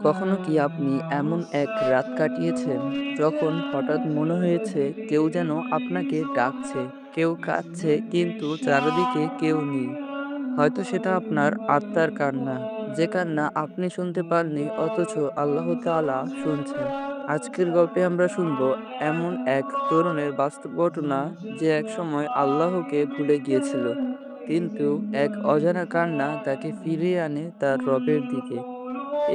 কখনো কি আপনি এমন এক রাত কাটিয়েছেন যখন হঠাৎ মনে হয়েছে কেউ যেন আপনাকে ডাকছে, কেউ কাঁদছে কিন্তু চারিদিকে কেউ নেই? হয়তো সেটা আপনার আত্মার কান্না, যে কান্না আপনি শুনতে পাননি অথচ আল্লাহ তাআলা শুনছেন। আজকের গল্পে আমরা শুনবো এমন এক তরুণের বাস্তব ঘটনা যে একসময় আল্লাহকে ভুলে গিয়েছিল, কিন্তু এক অজানা কান্না তাকে ফিরিয়ে আনে তার রবের দিকে।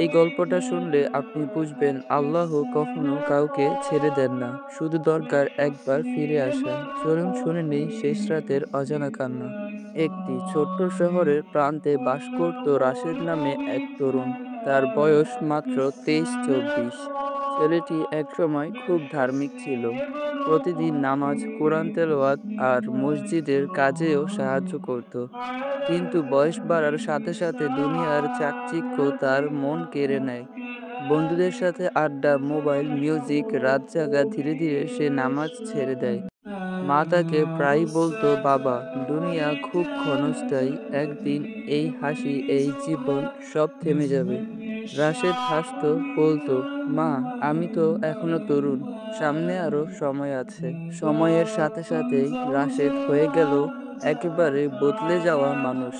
এই গল্পটা শুনলে আপনি বুঝবেন আল্লাহ কখনো কাউকে ছেড়ে দেন না, শুধু দরকার একবার ফিরে আসা। চলুন শুনে নেই শেষ রাতের অজানা কান্না। একটি ছোট্ট শহরের প্রান্তে বাস করত রাশেদ নামে এক তরুণ। তার বয়স মাত্র 23-24। ছেলেটি একসময় খুব ধার্মিক ছিল, প্রতিদিন নামাজ, কোরআন তেলাওয়াত আর মসজিদের কাজেও সাহায্য করত। কিন্তু বয়স বাড়ার সাথে সাথে দুনিয়ার চাকচিক্য তার মন কেড়ে নেয়। বন্ধুদের সাথে আড্ডা, মোবাইল, মিউজিক, রাত জাগা, ধীরে ধীরে সে নামাজ ছেড়ে দেয়। মা তাকে প্রায়ই বলতো, বাবা, দুনিয়া খুব ক্ষণস্থায়ী, একদিন এই হাসি, এই জীবন সব থেমে যাবে। রাশেদ হাসতো, বলতো, মা, আমি তো এখনো তরুণ, সামনে আরো সময় আছে। সময়ের সাথে সাথেই রাশেদ হয়ে গেল একেবারে বদলে যাওয়া মানুষ।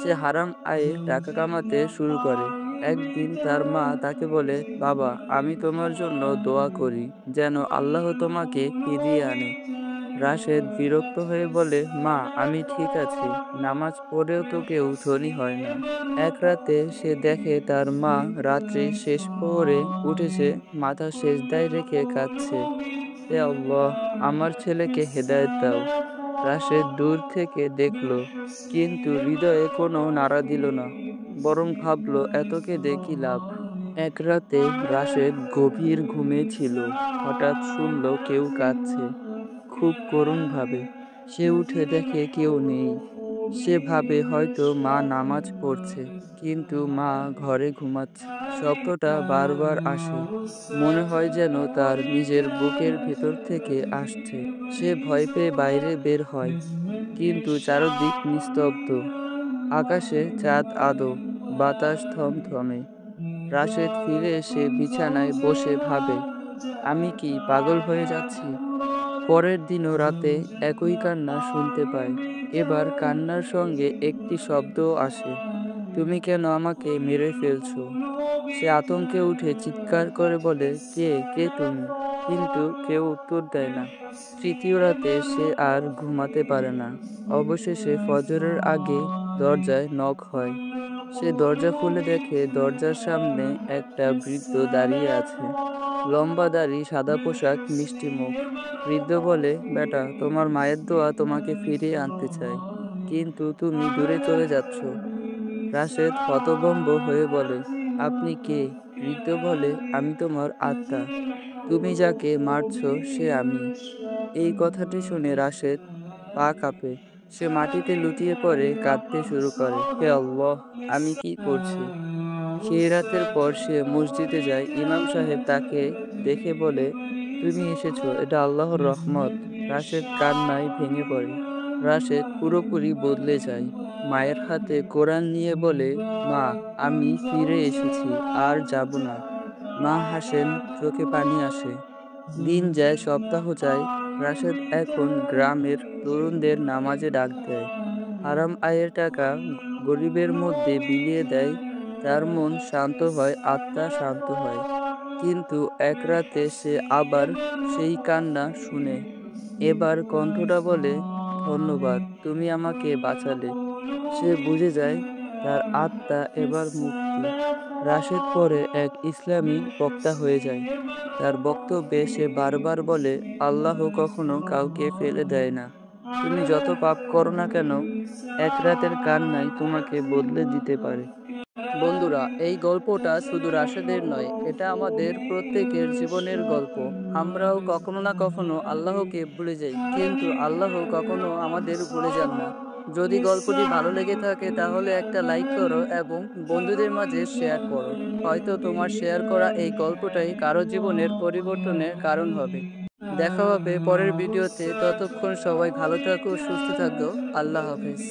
সে হারাম আয়ে টাকা কামাতে শুরু করে। একদিন তার মা তাকে বলে, বাবা, আমি তোমার জন্য দোয়া করি যেন আল্লাহ তোমাকে ফিরিয়ে আনে। রাশেদ বিরক্ত হয়ে বলে, মা, আমি ঠিক আছি, নামাজ পড়েও তো কেউ ধনী হয় না। এক রাতে সে দেখে তার মা রাত্রি শেষ প্রহরে উঠেছে, মাথা সেজদায় রেখে কাঁদছে। হে আল্লাহ, আমার ছেলেকে হেদায়েত দাও। রাশেদ দূর থেকে দেখল, কিন্তু হৃদয়ে কোনো নাড়া দিল না, বরং ভাবল এত কেঁদে কি লাভ। এক রাতে রাশেদ গভীর ঘুমে ছিল, হঠাৎ শুনল কেউ কাঁদছে, খুব করুণভাবে। সে উঠে দেখে কেউ নেই। সে ভাবে হয়তো মা নামাজ পড়ছে, কিন্তু মা ঘরে ঘুমাচ্ছে। শব্দটা বারবার আসে, মনে হয় যেন তার নিজের বুকের ভেতর থেকে আসছে। সে ভয় পেয়ে বাইরে বের হয়, কিন্তু চারদিক নিস্তব্ধ। আকাশে চাঁদ আধো, বাতাস থমথমে। রাশেদ ফিরে এসে বিছানায় বসে ভাবে, আমি কি পাগল হয়ে যাচ্ছি? পরের দিনও রাতে একই কান্না শুনতে পায়। এবার কান্নার সঙ্গে একটি শব্দও আসে, তুমি কেন আমাকে মেরে ফেলছো? সে আতঙ্কে উঠে চিৎকার করে বলে, কে কে তুমি? কিন্তু কেউ উত্তর দেয় না। তৃতীয় রাতে সে আর ঘুমাতে পারে না। অবশেষে ফজরের আগে দরজায় নক হয়। সে দরজা খুলে দেখে দরজার সামনে একটা বৃদ্ধ দাঁড়িয়ে আছে। লম্বা দাড়ি, সাদা পোশাক, মিষ্টি মুখ। বৃদ্ধ বলে, বেটা, তোমার মায়ের দোয়া তোমাকে ফিরিয়ে আনতে চায়, কিন্তু তুমি দূরে চলে যাচ্ছ। রাশেদ হতভম্ব হয়ে বলে, আপনি কে? বৃদ্ধ বলে, আমি তোমার আত্মা, তুমি যাকে মারছো সে আমি। এই কথাটি শুনে রাশেদ পা কাঁপে। সে মাটিতে লুটিয়ে পড়ে কাঁদতে শুরু করে, হে আল্লাহ, আমি কি করছি? সেই রাতের পর সে মসজিদে যায়। ইমাম সাহেব তাকে দেখে বলে, তুমি এসেছো, এটা আল্লাহর রহমত। রাশেদ কান্নায় ভেঙে পড়ে। রাশেদ পুরোপুরি বদলে যায়। মায়ের হাতে কোরআন নিয়ে বলে, মা, আমি ফিরে এসেছি, আর যাব না। মা হাসেন, চোখে পানি আসে। দিন যায়, সপ্তাহ যায়। রাশেদ এখন গ্রামের তরুণদের নামাজে ডাক দেয়, হারাম আয়ের টাকা গরিবের মধ্যে বিলিয়ে দেয়। তার মন শান্ত হয়, আত্মা শান্ত হয়। কিন্তু এক রাতে সে আবার সেই কান্না শুনে। এবার কণ্ঠটা বলে, ধন্যবাদ, তুমি আমাকে বাঁচালে। সে বুঝে যায় তার আত্মা এবার মুক্তি। রাশেদ পরে এক ইসলামী বক্তা হয়ে যায়। তার বক্তব্যে সে বারবার বলে, আল্লাহ কখনো কাউকে ফেলে দেয় না। তুমি যত পাপ করো না কেন, এক রাতের কান্নাই তোমাকে বদলে দিতে পারে। বন্ধুরা, এই গল্পটা শুধু রাশেদের নয়, এটা আমাদের প্রত্যেকের জীবনের গল্প। আমরাও কখনো না কখনো আল্লাহকে ভুলে যাই, কিন্তু আল্লাহ কখনো আমাদের ভুলে যান না। যদি গল্পটি ভালো লেগে থাকে তাহলে একটা লাইক করো এবং বন্ধুদের মাঝে শেয়ার করো। হয়তো তোমার শেয়ার করা এই গল্পটাই কারো জীবনের পরিবর্তনের কারণ হবে। দেখা হবে পরের ভিডিওতে। ততক্ষণ সবাই ভালো থাকো, সুস্থ থাকো। আল্লাহ হাফেজ।